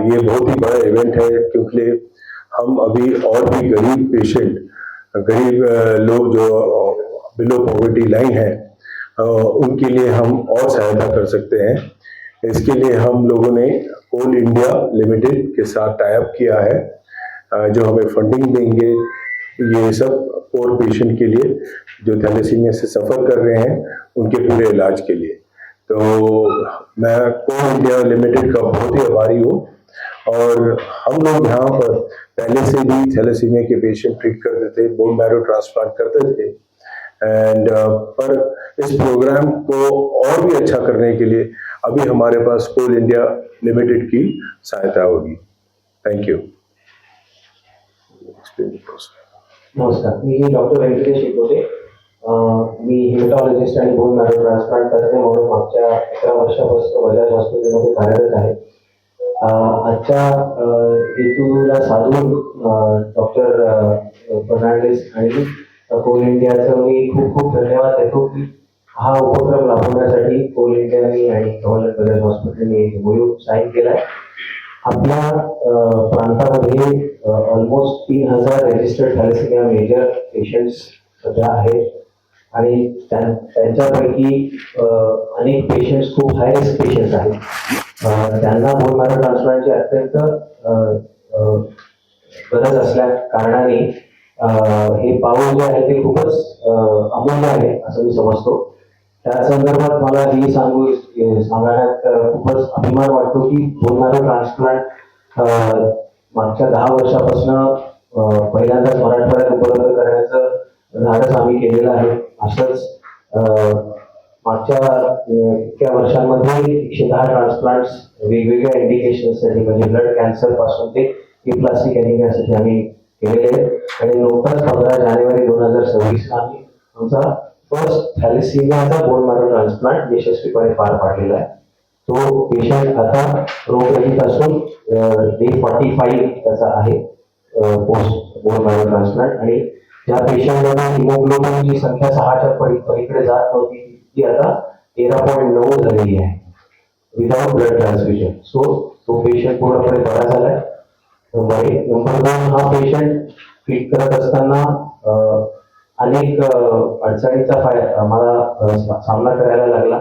ये बहुत ही बड़ा इवेंट है क्योंकि हम अभी और भी गरीब पेशेंट, गरीब लोग जो बिलो पॉवर्टी लाइन है, उनके लिए हम और सहायता कर सकते हैं। इसके लिए हम लोगों ने कोल इंडिया लिमिटेड के साथ टाई अप किया है, जो हमें फंडिंग देंगे ये सब पोर पेशेंट के लिए जो थैलेसीमिया से सफ़र कर रहे हैं उनके पूरे इलाज के लिए। तो मैं कोल इंडिया लिमिटेड का बहुत ही आभारी हूँ। और हम लोग यहाँ पर पहले से भी थैलेसीमिया के पेशेंट ट्रीट करते थे, बोन मैरो ट्रांसप्लांट करते थे एंड पर इस प्रोग्राम को और भी अच्छा करने के लिए अभी हमारे पास कोल इंडिया लिमिटेड की सहायता होगी। Thank you. नमस्कार, मी डॉक्टर वेंकटेश शिकोटे. मी हेमॅटॉलॉजिस्ट आणि बोन मॅरो ट्रान्सप्लांट तज्ञ म्हणून मागच्या 11 वर्षापासून बजाज हॉस्पिटलमध्ये कार्यरत आहे. आजच्या हेतूला साधून डॉक्टर फर्नांडिस आणि कोल इंडियाचं मी खूप खूप धन्यवाद देतो की हा उपक्रम राबवण्यासाठी कोल इंडियाने आणि गव्हर्नमेंट बजाज हॉस्पिटलने मोहीम साईन केलाय. आपल्या प्रांतामध्ये almost 3000 registered thalassemia major patients सध्या आहेत आणि त्यांच्यापैकी अनेक पेशंट्स खूप हाय रिस्क पेशंट्स आहेत. त्यांना बोन मॅरो ट्रान्सप्लांटची अत्यंत गरज असल्या कारणाने हे पाऊल जे आहे ते खूपच अमूल्य आहे असं मी समजतो. त्या संदर्भात मला हे सांगण्यात खूपच अभिमान वाटतो की बोन मॅरो ट्रान्सप्लांट मागच्या 10 वर्षापासून पहिल्यांदाच मराठवाड्यात उपलब्ध करण्याचं धाडस आम्ही केलेलं आहे. असंच मागच्या इतक्या वर्षांमध्ये 110 ट्रान्सप्लांट्स वेगवेगळ्या इंडिकेशनसाठी म्हणजे ब्लड कॅन्सर पासून ते प्लास्टिक ॲनिमियासाठी आम्ही केलेले आहेत आणि नुकताच 15 जानेवारी 2026 आम्ही आमचा फर्स्ट थॅलेसेमियाचा बोन मॅरो ट्रान्सप्लांट यशस्वीपणे पार पाडलेला आहे. तो पेशंट आता रोगरहित असून डे 45 त्याचा आहे पोस्ट बोन मॅरो ट्रान्सप्लांट आणि ज्या पेशंटला हिमोग्लोबिनची संख्या 6च्या पलीकडे जात नव्हती ती आता 13.9 झालेली आहे विदाउट ब्लड ट्रान्सफ्युजन. सो तो पेशंट पूर्णपणे बरा झालाय. नंबर 2, हा पेशंट ट्रीट करत असताना अनेक अडचणीचा आम्हाला सामना करायला लागला.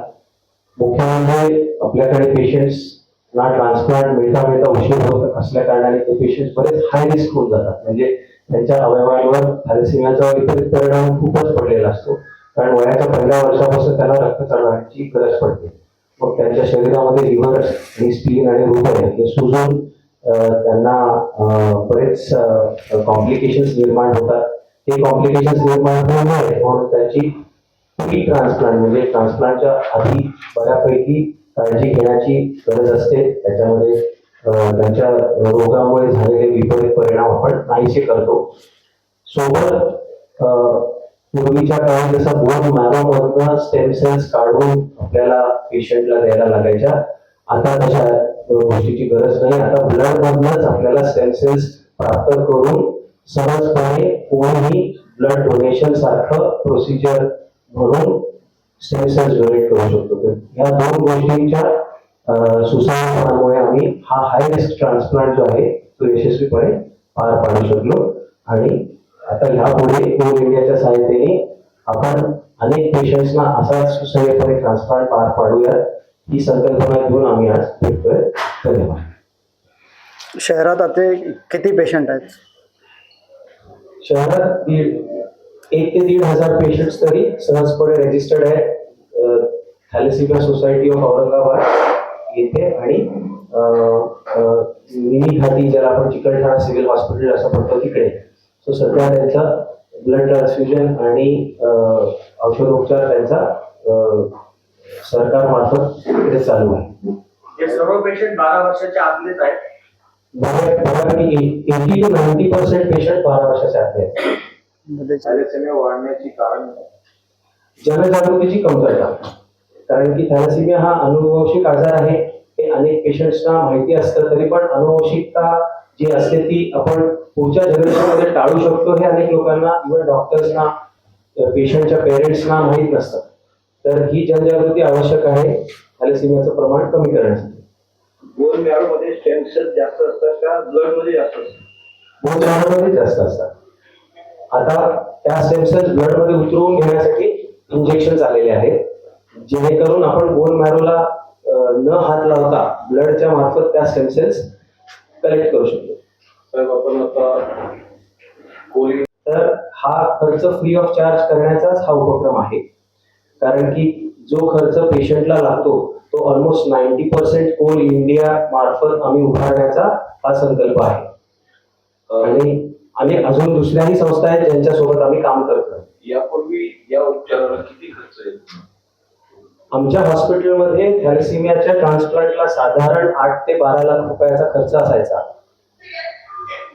मुख्य म्हणजे आपल्याकडे पेशंट्सना ट्रान्सप्लांट मिळता उशीर होत असल्या कारणाने ते पेशंट्स बरेच हाय रिस्क होऊन जातात. म्हणजे त्यांच्या अवयवांवर थॅलेसेमियाचा विपरीत परिणाम खूपच पडलेला असतो कारण वयाच्या पहिल्या वर्षापासून त्यांना रक्त चढवण्याची गरज पडते. मग त्यांच्या शरीरामध्ये लिव्हर आणि स्प्लीन आणि हृदय हे सुजून त्यांना बरेच कॉम्प्लिकेशन्स निर्माण होतात. हे कॉम्प्लिकेशन्स निर्माण होऊ नये म्हणून त्याची प्री ट्रान्सप्लांट म्हणजे ट्रान्सप्लांटच्या आधी बऱ्यापैकी काळजी घेण्याची गरज असते. त्याच्यामध्ये त्यांच्या रोगामुळे झालेले विपरीत परिणाम आपण नाहीसे करतो. सोबत पूर्वीच्या काळात जसं बोन मॅरो मधनं स्टेम सेल्स काढून आपल्याला पेशंटला द्यायला लागायच्या, आता तशा गोष्टीची गरज नाही. आता ब्लड मधनंच आपल्याला स्टेम सेल्स प्राप्त करून सहजपणे कोणीही ब्लड डोनेशन सारखं प्रोसिजर म्हणून स्टेम सेल्स डोनेट करू शकतो. तर या 2 गोष्टींच्या सुसंगतपणामुळे आम्ही हा हाय रिस्क ट्रान्सप्लांट जो आहे तो यशस्वीपणे पार पाडू शकलो आणि आता ह्यापुढे कोल इंडियाच्या सहाय्यतेने आपण अनेक पेशंट्सना असाच सुसह्यपणे ट्रान्सप्लांट पार पाडूया ही संकल्पना घेऊन आम्ही आज भेटतोय. धन्यवाद. शहरात आता किती पेशंट आहेत? शहरात 1 ते 1,500 पेशंट्स तरी सहजपणे रजिस्टर्ड आहे थॅलेसेमिया सोसायटी ऑफ औरंगाबाद येथे आणि मिनी घाटी ज्याला आपण चिकलठाणा सिव्हिल हॉस्पिटल असं म्हणतो तिकडे. सो सध्या त्यांचा ब्लड ट्रान्सफ्युजन आणि औषधोपचार त्यांचा सरकारमार्फत तिकडे चालू आहे. हे सर्व पेशंट 12 वर्षाच्या आतलेच आहेत. 80 to 90% पेशंट 12 वर्षाचे आहेत. थॅलेसेमिया वाढण्याची कारण जनजागृतीची कमतरता. कारण की थॅलेसेमिया हा अनुवंशिक आजार आहे हे अनेक पेशंट्सना माहिती असतं तरी पण अनुवंशिकता जी असते ती आपण पुढच्या जनरेशनमध्ये टाळू शकतो हे अनेक लोकांना, इव्हन डॉक्टर्सना, पेशंटच्या पेरेंट्सना माहीत नसतं. तर ही जनजागृती आवश्यक आहे थॅलेसिमियाचं प्रमाण कमी करण्यासाठी. बोन मॅरो मध्ये स्टेम सेल्स जास्त असतात का ब्लड मध्ये जास्त असतात? बोन मॅरोमध्ये जास्त असतात. आता त्या स्टेम सेल्स ब्लड मध्ये उतरवून घेण्यासाठी इंजेक्शन आलेले आहेत, जेणेकरून आपण बोन मॅरोला न हात लावता ब्लडच्या मार्फत त्या स्टेम सेल्स कलेक्ट करू शकतो. साहेब आपण आता तर हा खर्च फ्री ऑफ चार्ज करण्याचाच हा उपक्रम आहे. कारण की जो खर्च पेशंटला लागतो तो ऑलमोस्ट 90% कोल इंडिया मार्फत आम्ही उभारण्याचा हा संकल्प आहे. आणि अजून दुसऱ्याही संस्था आहेत ज्यांच्यासोबत आम्ही काम करतो. यापूर्वी या उपचाराला किती खर्च येतो? आमच्या हॉस्पिटलमध्ये थॅलेसिमियाच्या ट्रान्सप्लांटला साधारण 8 ते 12 लाख रुपयाचा खर्च असायचा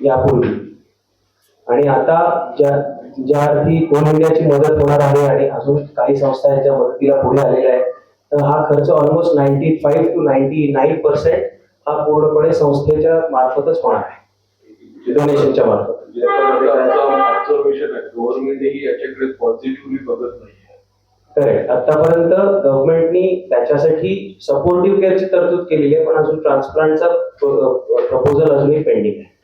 यापूर्वी. आणि आता ज्या अर्थी कोल इंडियाची मदत होणार आहे आणि अजून काही संस्था यांच्या मदतीला पुढे आलेल्या आहेत, तर हा खर्च ऑलमोस्ट 95 to 99% हा पूर्णपणे संस्थेच्या मार्फतच होणार आहे, डोनेशनच्या मार्फत. ऑब्झर्वेशन आहे, गव्हर्नमेंटही याच्याकडे पॉझिटिव्हली बघत नाही. करेक्ट. आतापर्यंत गव्हर्नमेंटनी त्याच्यासाठी सपोर्टिव्ह केअरची तरतूद केलेली आहे, पण अजून ट्रान्सप्लांटचा प्रपोजल अजूनही पेंडिंग आहे.